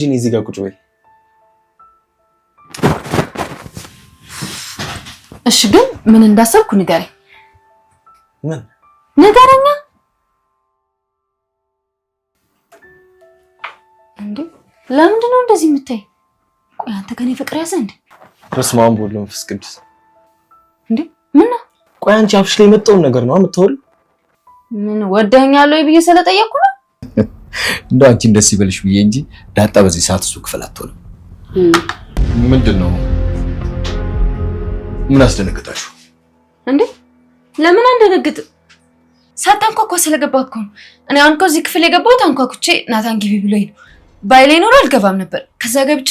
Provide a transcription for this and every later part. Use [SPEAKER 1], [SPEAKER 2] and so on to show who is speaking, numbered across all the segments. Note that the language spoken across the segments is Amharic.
[SPEAKER 1] ጂኒ እዚህ ጋር ቁጭ በይ።
[SPEAKER 2] እሺ ግን ምን እንዳሰብኩ ንገረኝ።
[SPEAKER 1] ምን
[SPEAKER 2] ንገረኛ። እንዴ ለምንድን ነው እንደዚህ የምታይ? ቆይ አንተ ከኔ ፍቅር ያዘ እንዴ?
[SPEAKER 1] በስመ አብ ወወልድ ወመንፈስ ቅዱስ።
[SPEAKER 2] እንዴ ምን ነው?
[SPEAKER 1] ቆይ አንቺ አፍሽ ላይ የመጣውን ነገር ነው የምትወሪው?
[SPEAKER 2] ምን ወደኛል ወይ ብዬ ስለጠየቅኩ ነው።
[SPEAKER 3] እንደው አንቺን ደስ ይበልሽ ብዬ እንጂ ዳጣ በዚህ ሰዓት እሱ ክፍል አትሆንም። ምንድነው? ምን አስደነገጣችሁ
[SPEAKER 2] እንዴ? ለምን አንደነግጥ? ሳታንኳኳ ስለገባህ እኮ ነው። እኔ አሁን እኮ እዚህ ክፍል የገባሁት አንኳኩቼ ናታን ግቢ ብሎኝ ነው። ባይሌ ኖር አልገባም ነበር። ከዛ ገብቼ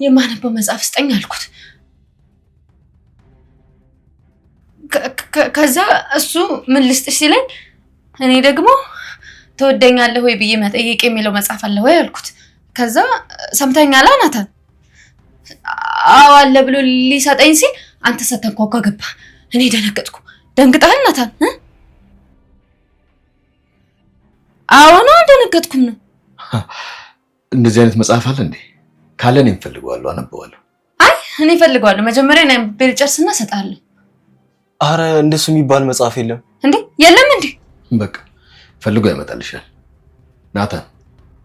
[SPEAKER 2] የማነበው መጽሐፍ ስጠኝ አልኩት። ከዛ እሱ ምን ልስጥሽ ሲለኝ እኔ ደግሞ ተወደኛለህ ወይ ብዬ መጠየቅ የሚለው መጽሐፍ አለ ወይ አልኩት። ከዛ ሰምተኛል ናታን? አዎ አለ ብሎ ሊሰጠኝ ሲል አንተ ሳታንኳኳ ገባ። እኔ ደነገጥኩ። ደንግጠሃል ናታን? አዎ ነው ደነገጥኩም ነው።
[SPEAKER 3] እንደዚህ አይነት መጽሐፍ አለ እንዴ? ካለ እኔም ፈልገዋለሁ፣ አነበዋለሁ።
[SPEAKER 2] አይ እኔ ፈልገዋለሁ። መጀመሪያ እኔ በልጨርስና ሰጣለሁ።
[SPEAKER 1] አረ እንደሱ የሚባል መጽሐፍ የለም
[SPEAKER 2] እንዴ? የለም እንዴ?
[SPEAKER 3] በቃ ፈልጎ ያመጣልሻል። ናታን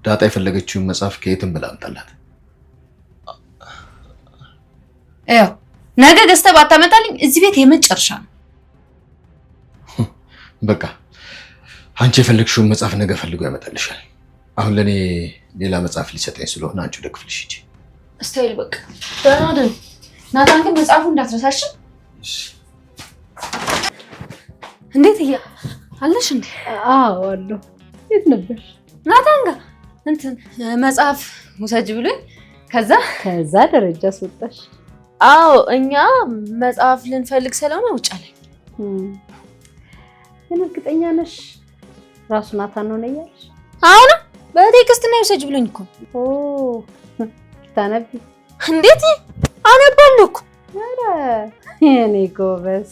[SPEAKER 3] ዳጣ የፈለገችውን መጽሐፍ ከየትም ብላ አምጣላት።
[SPEAKER 2] ያው ነገ ገዝተህ ባታመጣልኝ እዚህ ቤት የመጨረሻ ነው።
[SPEAKER 3] በቃ አንቺ የፈለግሽውን መጽሐፍ ነገ ፈልጎ ያመጣልሻል። አሁን ለኔ ሌላ መጽሐፍ ሊሰጠኝ ስለሆነ አንቺ ወደ ክፍልሽ ሂጂ።
[SPEAKER 2] ስታይል በቃ ደህና ደህና። ናታን ግን መጽሐፉ እንዳትረሳሽ። እንዴት አለሽ እንዴ?
[SPEAKER 4] አዎ አለሁ። የት ነበር?
[SPEAKER 2] ናታን ጋር እንትን መጽሐፍ ውሰጅ ብሎኝ ከዛ
[SPEAKER 4] ደረጃ አስወጣሽ?
[SPEAKER 2] አዎ እኛ መጽሐፍ ልንፈልግ ስለሆነ ውጭ አለኝ።
[SPEAKER 4] ግን እርግጠኛ ነሽ ራሱ ናታን ነው ያለሽ?
[SPEAKER 2] አሁን በቴክስት ነው ውሰጅ ብሎኝ እኮ።
[SPEAKER 4] ታነቢ?
[SPEAKER 2] እንዴት አነባለሁ እኮ።
[SPEAKER 4] ኧረ የኔ ጎበዝ።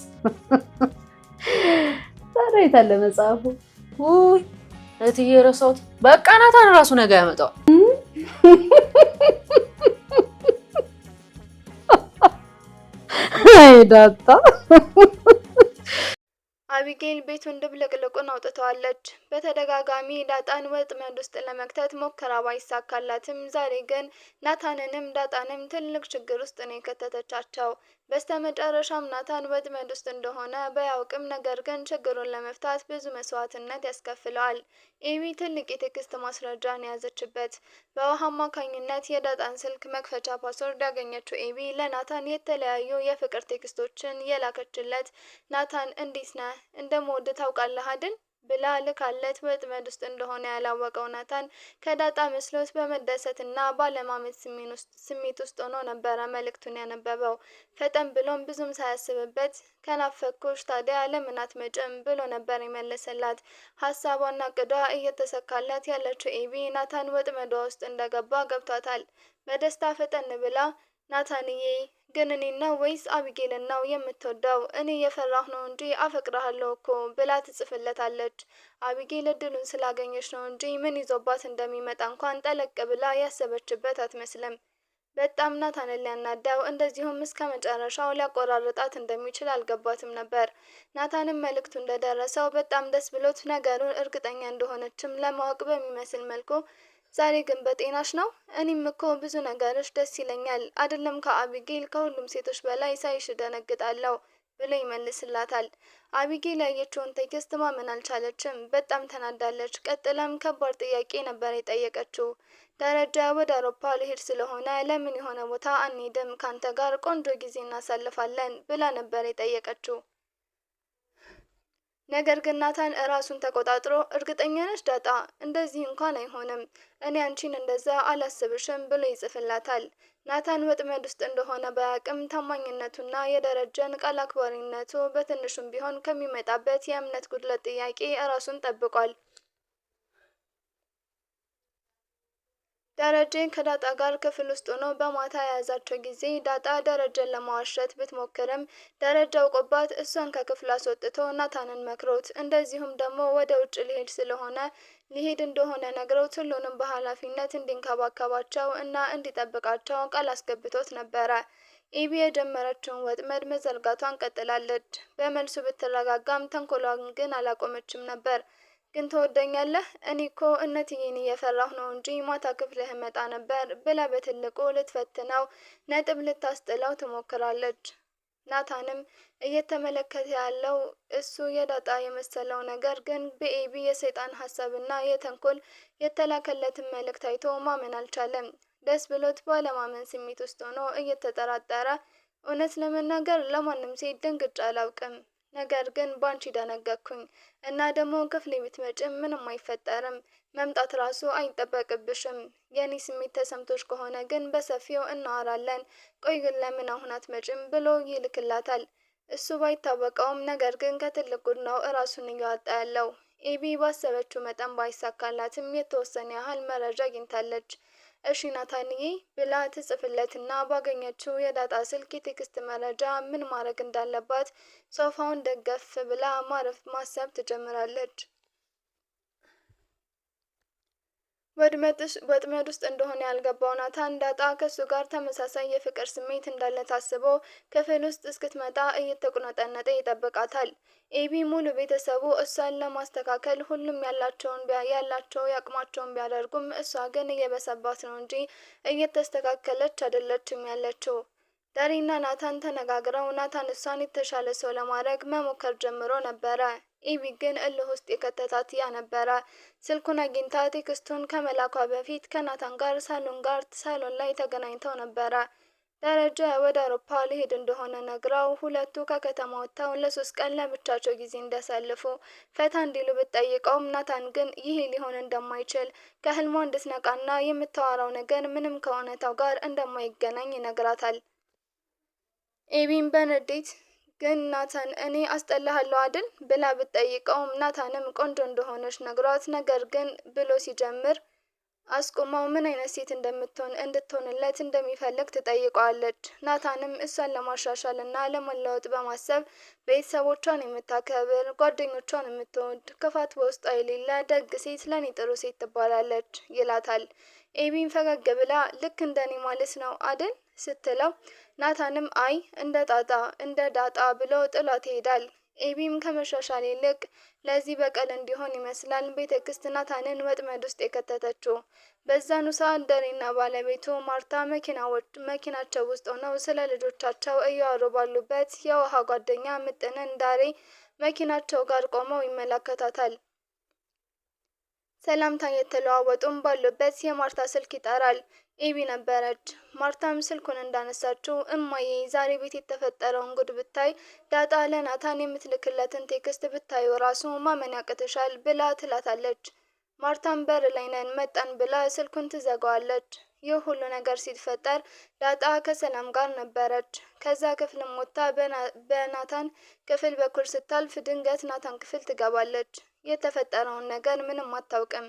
[SPEAKER 4] ታዲያ የት አለ መጽሐፉ?
[SPEAKER 2] ውይ እትዬ ረሳሁት። በቃ ናታን ራሱ ነገ ያመጣዋል።
[SPEAKER 4] አይ ዳጣ
[SPEAKER 5] አቢጌል ቤቱን ድብልቅልቁን አውጥተዋለች። በተደጋጋሚ ዳጣን ወጥመድ ውስጥ ለመክተት ሞከራ ባይሳካላትም ዛሬ ግን ናታንንም ዳጣንም ትልቅ ችግር ውስጥ ነው የከተተቻቸው። በስተመጨረሻም ናታን ወጥመድ ውስጥ እንደሆነ ባያውቅም ነገር ግን ችግሩን ለመፍታት ብዙ መስዋዕትነት ያስከፍለዋል። ኤቢ ትልቅ የቴክስት ማስረጃን የያዘችበት በውሃ አማካኝነት የዳጣን ስልክ መክፈቻ ፓስወርድ ያገኘችው ኤቢ ለናታን የተለያዩ የፍቅር ቴክስቶችን የላከችለት። ናታን እንዴት ነህ እንደምወድ ታውቃለህ አይደል ብላ ልካለት ወጥመድ ውስጥ እንደሆነ ያላወቀው ናታን ከዳጣ መስሎት በመደሰትና ባለማመን ስሜት ውስጥ ሆኖ ነበረ መልእክቱን ያነበበው። ፈጠን ብሎም ብዙም ሳያስብበት ከናፈኩሽ ታዲያ ለምን አትመጭም ብሎ ነበር የመለሰላት። ሀሳቧና ቅዷ እየተሰካላት ያለችው ኤቢ ናታን ወጥመዷ ውስጥ እንደገባ ገብቷታል። በደስታ ፈጠን ብላ ናታንዬ ግን እኔ ነው ወይስ አቢጌልን ነው የምትወደው? እኔ የፈራሁ ነው እንጂ አፈቅርሃለሁ እኮ ብላ ትጽፍለታለች። አቢጌል እድሉን ስላገኘች ነው እንጂ ምን ይዞባት እንደሚመጣ እንኳን ጠለቅ ብላ ያሰበችበት አትመስልም። በጣም ናታንን ሊያናዳው እንደዚሁም እስከ መጨረሻው ሊያቆራርጣት እንደሚችል አልገባትም ነበር። ናታንም መልእክቱ እንደደረሰው በጣም ደስ ብሎት ነገሩን እርግጠኛ እንደሆነችም ለማወቅ በሚመስል መልኩ ዛሬ ግን በጤናሽ ነው? እኔም እኮ ብዙ ነገሮች ደስ ይለኛል። አይደለም ከአቢጌል ከሁሉም ሴቶች በላይ ሳይሽ ደነግጣለሁ ብሎ ይመልስላታል። አቢጌል ያየችውን ቴክስት ማመን አልቻለችም። በጣም ተናዳለች። ቀጥላም ከባድ ጥያቄ ነበር የጠየቀችው። ደረጃ ወደ አውሮፓ ልሄድ ስለሆነ ለምን የሆነ ቦታ አንሄድም? ካንተ ጋር ቆንጆ ጊዜ እናሳልፋለን ብላ ነበር የጠየቀችው። ነገር ግን ናታን ራሱን ተቆጣጥሮ እርግጠኛ ነሽ ዳጣ? እንደዚህ እንኳን አይሆንም፣ እኔ አንቺን እንደዛ አላስብሽም ብሎ ይጽፍላታል። ናታን ወጥመድ ውስጥ እንደሆነ ባያቅም ታማኝነቱና የደረጀን ቃል አክባሪነቱ በትንሹም ቢሆን ከሚመጣበት የእምነት ጉድለት ጥያቄ ራሱን ጠብቋል። ደረጀ ከዳጣ ጋር ክፍል ውስጥ ሆኖ በማታ የያዛቸው ጊዜ ዳጣ ደረጀን ለማዋሸት ብትሞክርም ደረጃ አውቆባት እሷን ከክፍል አስወጥቶ ናታንን መክሮት እንደዚሁም ደግሞ ወደ ውጭ ሊሄድ ስለሆነ ሊሄድ እንደሆነ ነግረውት ሁሉንም በኃላፊነት እንዲንከባከባቸው እና እንዲጠብቃቸው ቃል አስገብቶት ነበረ። ኤቢ የጀመረችውን ወጥመድ መዘርጋቷን ቀጥላለች። በመልሱ ብትረጋጋም ተንኮሏን ግን አላቆመችም ነበር። ግን ትወደኛለህ? እኔ እኮ እነትዬን እየፈራሁ ነው እንጂ ማታ ክፍልህ መጣ ነበር ብላ በትልቁ ልትፈትነው ነጥብ ልታስጥለው ትሞክራለች። ናታንም እየተመለከተ ያለው እሱ የዳጣ የመሰለው ነገር ግን በኤቢ የሰይጣን ሀሳብና የተንኮል የተላከለትን መልእክት አይቶ ማመን አልቻለም። ደስ ብሎት ባለማመን ስሜት ውስጥ ሆኖ እየተጠራጠረ እውነት ለመናገር ለማንም ሴት ደንግጬ አላውቅም፣ ነገር ግን ባንቺ ደነገኩኝ እና ደግሞ ክፍሌ ብትመጭም ምንም አይፈጠርም፣ መምጣት ራሱ አይጠበቅብሽም። የኔ ስሜት ተሰምቶሽ ከሆነ ግን በሰፊው እናወራለን። ቆይ ግን ለምን አሁን አትመጭም ብሎ ይልክላታል። እሱ ባይታወቀውም ነገር ግን ከትልቅ ጉድ ነው እራሱን እያወጣ ያለው። ኤቢ ባሰበችው መጠን ባይሳካላትም የተወሰነ ያህል መረጃ አግኝታለች። እሺ ናታንዬ ብላ ትጽፍለትና ባገኘችው የዳጣ ስልክ የቴክስት መረጃ ምን ማድረግ እንዳለባት ሶፋውን ደገፍ ብላ ማሰብ ትጀምራለች። ወጥመድ ውስጥ እንደሆነ ያልገባው ናታን ዳጣ ከሱ ጋር ተመሳሳይ የፍቅር ስሜት እንዳለ ታስቦ ክፍል ውስጥ እስክትመጣ እየተቁነጠነጠ ይጠብቃታል። ኤቢ ሙሉ ቤተሰቡ እሷን ለማስተካከል ሁሉም ያላቸው ያቅማቸውን ቢያደርጉም እሷ ግን እየበሰባት ነው እንጂ እየተስተካከለች አይደለችም ያለችው። ዳሪና ናታን ተነጋግረው ናታን እሷን የተሻለ ሰው ለማድረግ መሞከር ጀምሮ ነበረ። ኤቢ ግን እልህ ውስጥ የከተታት ያ ነበረ። ስልኩን አግኝታ ቴክስቱን ከመላኳ በፊት ከናታን ጋር ሳሎን ላይ ተገናኝተው ነበረ። ደረጃ ወደ አውሮፓ ሊሄድ እንደሆነ ነግራው ሁለቱ ከከተማ ወጥተው ለ3 ቀን ለብቻቸው ጊዜ እንዲያሳልፉ ፈታ እንዲሉ ብትጠይቀውም ናታን ግን ይሄ ሊሆን እንደማይችል ከህልሟ እንድትነቃና የምታወራው ነገር ምንም ከእውነታው ጋር እንደማይገናኝ ይነግራታል። ኤቢን በንዴት ግን ናታን እኔ አስጠላሃለሁ አይደል ብላ ብትጠይቀውም ናታንም ቆንጆ እንደሆነች ነግሯት ነገር ግን ብሎ ሲጀምር አስቆማው ምን አይነት ሴት እንድትሆንለት እንደሚፈልግ ትጠይቀዋለች። ናታንም እሷን ለማሻሻል እና ለመለወጥ በማሰብ ቤተሰቦቿን የምታከብር፣ ጓደኞቿን የምትወድ፣ ክፋት በውስጧ የሌለ ደግ ሴት ለኔ ጥሩ ሴት ትባላለች ይላታል። ኤቢን ፈገግ ብላ ልክ እንደኔ ማለት ነው አይደል ስትለው ናታንም አይ እንደ ዳጣ ብሎ ጥሏት ይሄዳል። ኤቢም ከመሻሻል ይልቅ ለዚህ በቀል እንዲሆን ይመስላል ቤተክርስት ናታንን ወጥመድ ውስጥ የከተተችው። በዛኑ ሰዓት ዳሬና ባለቤቱ ማርታ መኪናቸው ውስጥ ሆነው ስለ ልጆቻቸው እያወሩ ባሉበት የውሃ ጓደኛ ምጥንን ዳሬ መኪናቸው ጋር ቆመው ይመለከታታል። ሰላምታ የተለዋወጡም ባሉበት የማርታ ስልክ ይጠራል። ኤቢ ነበረች። ማርታም ስልኩን እንዳነሳችው እማዬ ዛሬ ቤት የተፈጠረውን ጉድ ብታይ፣ ዳጣ ለናታን የምትልክለትን ቴክስት ብታዩ ራሱ ማመን ያቅትሻል ብላ ትላታለች። ማርታም በር ላይ ነን መጣን ብላ ስልኩን ትዘጋዋለች። ይህ ሁሉ ነገር ሲፈጠር ዳጣ ከሰላም ጋር ነበረች። ከዛ ክፍልም ወጥታ በናታን ክፍል በኩል ስታልፍ ድንገት ናታን ክፍል ትገባለች። የተፈጠረውን ነገር ምንም አታውቅም።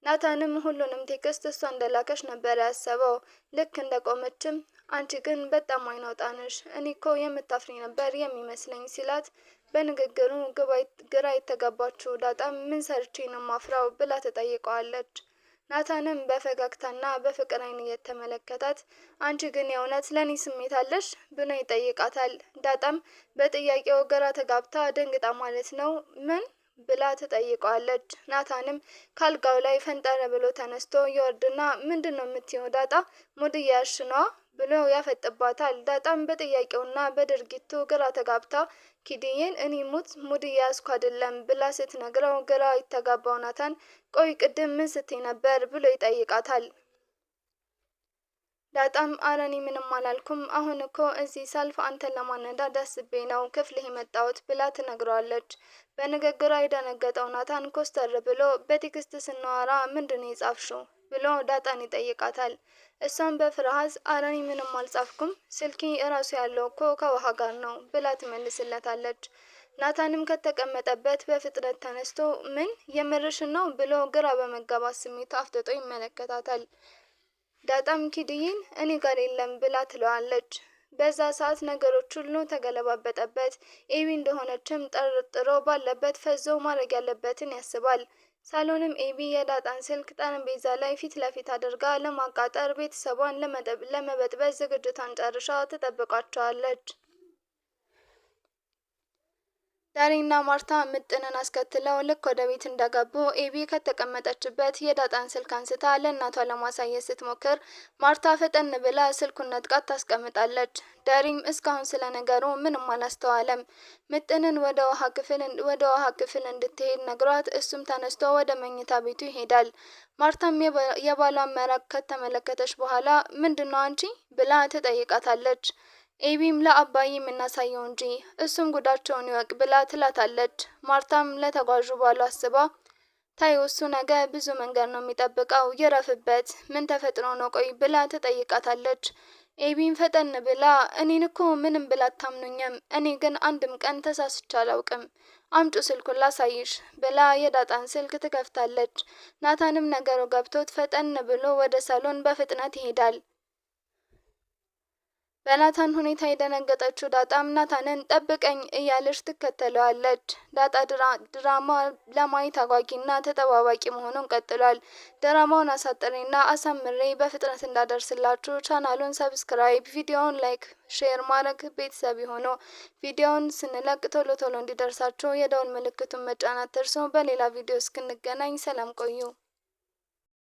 [SPEAKER 5] ናታንም ሁሉንም ቴክስት እሷ እንደላከች ነበር ያሰበው። ልክ እንደቆመችም አንቺ ግን በጣም አይናውጣንሽ፣ እኔ እኮ የምታፍሪ ነበር የሚመስለኝ ሲላት፣ በንግግሩ ግራ የተጋባችው ዳጣ ምን ሰርቼ ነው ማፍራው ብላ ተጠይቀዋለች። ናታንም በፈገግታና በፍቅር አይን እየተመለከታት አንቺ ግን የእውነት ለኔ ስሜት አለሽ ብሎ ይጠይቃታል። ዳጣም በጥያቄው ግራ ተጋብታ ደንግጣ ማለት ነው ምን ብላ ትጠይቀዋለች። ናታንም ካልጋው ላይ ፈንጠረ ብሎ ተነስቶ ይወርድና ምንድነው የምትይው ዳጣ ሙድ እያልሽ ነዋ ብሎ ያፈጥባታል። ዳጣም በጥያቄውና በድርጊቱ ግራ ተጋብታ ኪድዬን እኔ ሙድ እያዝኩ አይደለም ብላ ስትነግረው ግራ የተጋባው ናታን ቆይ ቅድም ምን ስትይ ነበር ብሎ ይጠይቃታል። ዳጣም አረኔ ምንም አላልኩም፣ አሁን እኮ እዚህ ሳልፍ አንተን ለማነዳት አስቤ ነው ክፍልህ የመጣሁት ብላ ትነግረዋለች። በንግግሯ የደነገጠው ናታን ኮስተር ብሎ በቴክስት ስናወራ ምንድነው የጻፍሽው ብሎ ዳጣን ይጠይቃታል። እሷም በፍርሃት አረኔ ምንም አልጻፍኩም፣ ስልኬ እራሱ ያለው እኮ ከውሃ ጋር ነው ብላ ትመልስለታለች። ናታንም ከተቀመጠበት በፍጥነት ተነስቶ ምን የምርሽን ነው ብሎ ግራ በመጋባት ስሜቱ አፍጥጦ ይመለከታታል። ዳጣም ኪድይን እኔ ጋር የለም ብላ ትለዋለች። በዛ ሰዓት ነገሮች ሁሉ ተገለባበጠበት። ኤቢ እንደሆነችም ጠርጥሮ ባለበት ፈዞ ማድረግ ያለበትን ያስባል። ሳሎንም ኤቢ የዳጣን ስልክ ጠረጴዛ ላይ ፊት ለፊት አድርጋ ለማቃጠር ቤተሰቧን ለመበጥበጥ ዝግጅቷን ጨርሻ ትጠብቃቸዋለች። ዳሪና ማርታ ምጥንን አስከትለው ልክ ወደ ቤት እንደገቡ ኤቢ ከተቀመጠችበት የዳጣን ስልክ አንስታ ለእናቷ ለማሳየት ስትሞክር ማርታ ፈጠን ብላ ስልኩን ነጥቃት ታስቀምጣለች። ዳሪም እስካሁን ስለ ነገሩ ምንም አላስተዋለም። ምጥንን ወደ ውሃ ክፍል እንድትሄድ ነግሯት እሱም ተነስቶ ወደ መኝታ ቤቱ ይሄዳል። ማርታም የባሏን መራቅ ከተመለከተች በኋላ ምንድነው አንቺ ብላ ትጠይቃታለች። ኤቢም ለአባዬ የምናሳየው እንጂ እሱም ጉዳቸውን ይወቅ ብላ ትላታለች። ማርታም ለተጓዡ ባሏ አስባ ታየው እሱ ነገ ብዙ መንገድ ነው የሚጠብቀው ይረፍበት፣ ምን ተፈጥሮ ነው ቆይ ብላ ትጠይቃታለች። ኤቢም ፈጠን ብላ እኔን እኮ ምንም ብላ አታምኑኝም፣ እኔ ግን አንድም ቀን ተሳስቼ አላውቅም፣ አምጩ ስልኩን ላሳይሽ ብላ የዳጣን ስልክ ትከፍታለች። ናታንም ነገሩ ገብቶት ፈጠን ብሎ ወደ ሳሎን በፍጥነት ይሄዳል። በናታን ሁኔታ የደነገጠችው ዳጣም ናታንን ጠብቀኝ እያለች ትከተለዋለች። ዳጣ ድራማ ለማየት አጓጊና ተጠባባቂ መሆኑን ቀጥሏል። ድራማውን አሳጥሬና አሳምሬ በፍጥነት እንዳደርስላችሁ ቻናሉን ሰብስክራይብ፣ ቪዲዮውን ላይክ፣ ሼር ማድረግ ቤተሰብ ሆኖ ቪዲዮውን ስንለቅ ቶሎ እንዲደርሳችሁ የደወል ምልክቱን መጫን አትርሱ። በሌላ ቪዲዮ እስክንገናኝ ሰላም ቆዩ።